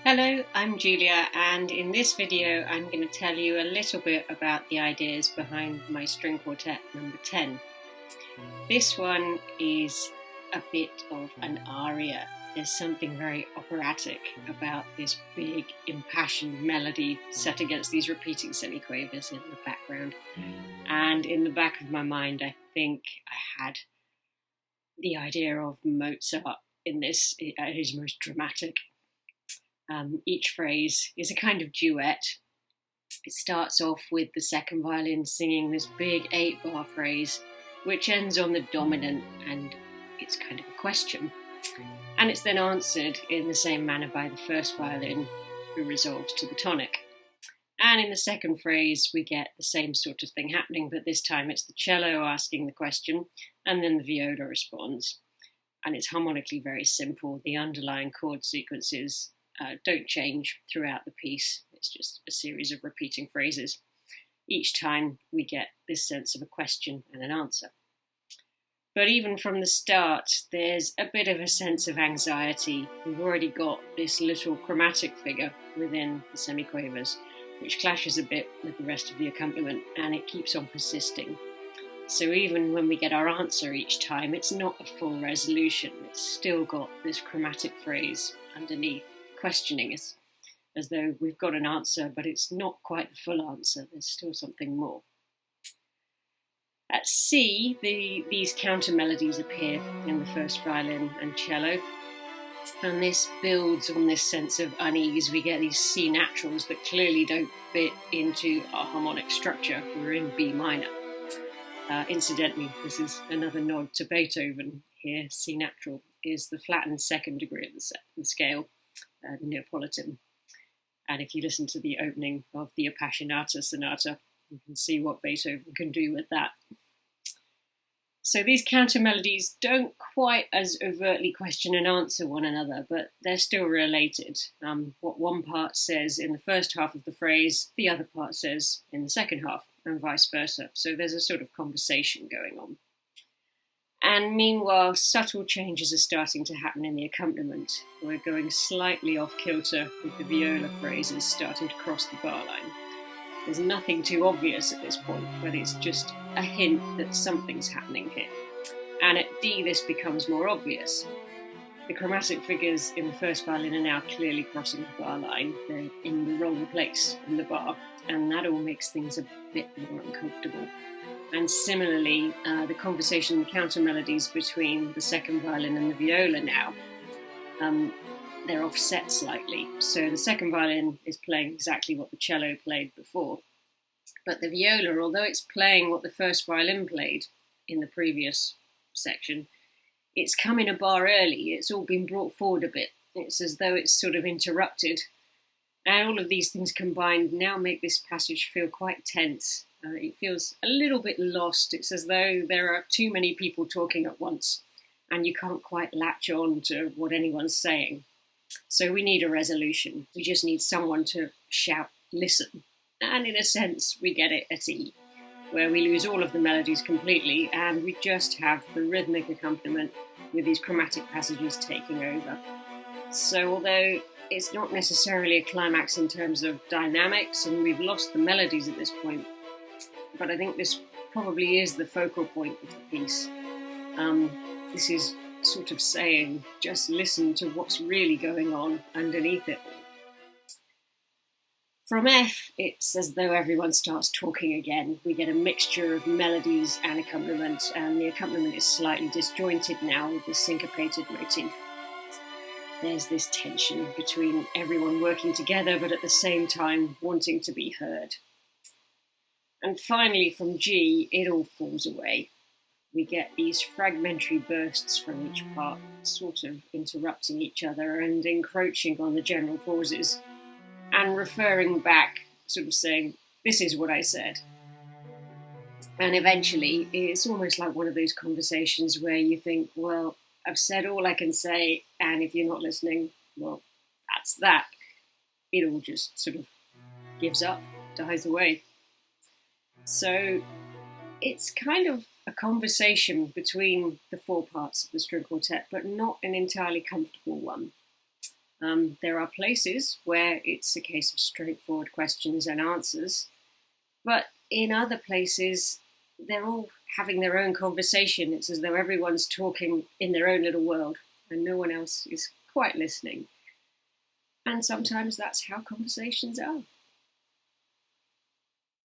Hello, I'm Julia, and in this video I'm going to tell you a little bit about the ideas behind my string quartet number 10. This one is a bit of an aria. There's something very operatic about this big impassioned melody set against these repeating semiquavers in the background. And in the back of my mind I think I had the idea of Mozart in this at his most dramatic. Each phrase is a kind of duet. It starts off with the second violin singing this big 8-bar phrase, which ends on the dominant, and it's kind of a question. And it's then answered in the same manner by the first violin, who resolves to the tonic. And in the second phrase, we get the same sort of thing happening, but this time it's the cello asking the question, and then the viola responds. And it's harmonically very simple. The underlying chord sequences don't change throughout the piece. It's just a series of repeating phrases. Each time we get this sense of a question and an answer. But even from the start, there's a bit of a sense of anxiety. We've already got this little chromatic figure within the semiquavers, which clashes a bit with the rest of the accompaniment, and it keeps on persisting. So even when we get our answer each time, it's not a full resolution. It's still got this chromatic phrase underneath, questioning us, as though we've got an answer, but it's not quite the full answer. There's still something more. At C, these counter melodies appear in the first violin and cello, and this builds on this sense of unease. We get these C naturals that clearly don't fit into our harmonic structure. We're in B minor. Incidentally, this is another nod to Beethoven here. C natural is the flattened second degree of the scale, the Neapolitan. And if you listen to the opening of the Appassionata Sonata, you can see what Beethoven can do with that. So these counter melodies don't quite as overtly question and answer one another, but they're still related. What one part says in the first half of the phrase, the other part says in the second half, and vice versa. So there's a sort of conversation going on. And meanwhile, subtle changes are starting to happen in the accompaniment. We're going slightly off kilter with the viola phrases starting to cross the bar line. There's nothing too obvious at this point, but it's just a hint that something's happening here. And at D, this becomes more obvious. The chromatic figures in the first violin are now clearly crossing the bar line. They're in the wrong place in the bar, and that all makes things a bit more uncomfortable. And similarly, the conversation and counter melodies between the second violin and the viola now, they're offset slightly. So the second violin is playing exactly what the cello played before. But the viola, although it's playing what the first violin played in the previous section, it's come in a bar early. It's all been brought forward a bit. It's as though it's sort of interrupted. And all of these things combined now make this passage feel quite tense. It feels a little bit lost. It's as though there are too many people talking at once and you can't quite latch on to what anyone's saying. So we need a resolution. We just need someone to shout, listen. And in a sense, we get it at E, where we lose all of the melodies completely and we just have the rhythmic accompaniment with these chromatic passages taking over. So although it's not necessarily a climax in terms of dynamics and we've lost the melodies at this point, but I think this probably is the focal point of the piece. This is sort of saying, just listen to what's really going on underneath it all. From F, it's as though everyone starts talking again. We get a mixture of melodies and accompaniment, and the accompaniment is slightly disjointed now with this syncopated motif. There's this tension between everyone working together, but at the same time wanting to be heard. And finally, from G, it all falls away. We get these fragmentary bursts from each part, sort of interrupting each other and encroaching on the general pauses, and referring back, sort of saying, this is what I said. And eventually, it's almost like one of those conversations where you think, well, I've said all I can say, and if you're not listening, well, that's that. It all just sort of gives up, dies away. So it's kind of a conversation between the four parts of the string quartet, but not an entirely comfortable one. There are places where it's a case of straightforward questions and answers, but in other places, they're all having their own conversation. It's as though everyone's talking in their own little world and no one else is quite listening. And sometimes that's how conversations are.